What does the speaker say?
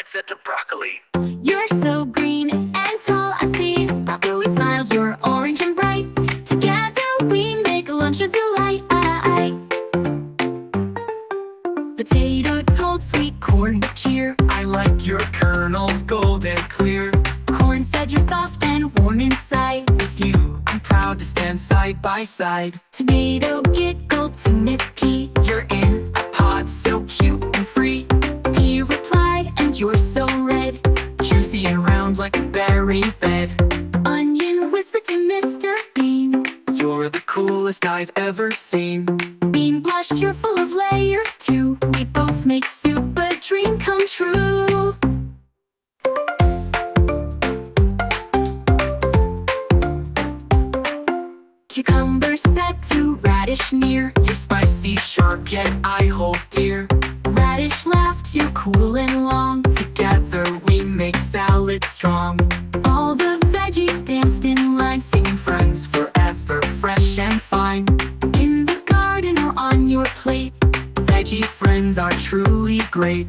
except a broccoli. You're so green and tall, I see. Broccoli smiles, you're orange and bright. Together we make lunch a delight. Potato told sweet corn cheer. I like your kernels golden clear. Corn said you're soft and warm inside. With you, I'm proud to stand side by side. Tomato giggled to Miss Pea. You're in a pod so cute and free. Pea replied, and you're so red. Juicy and round like a berry bed. Onion whispered to Mr. Bean. You're the coolest I've ever seen. Bean blushed, you're full of layers too. We both make soup, a dream come true. Cucumber said to Radish near. You're spicy, sharp, yet I hold dear. Radish laughed, you're cool and long. Together we make salad strong. All the veggies danced in line, Singing friends forever, fresh and fine. in the garden or on your plate. Veggie friends are truly great.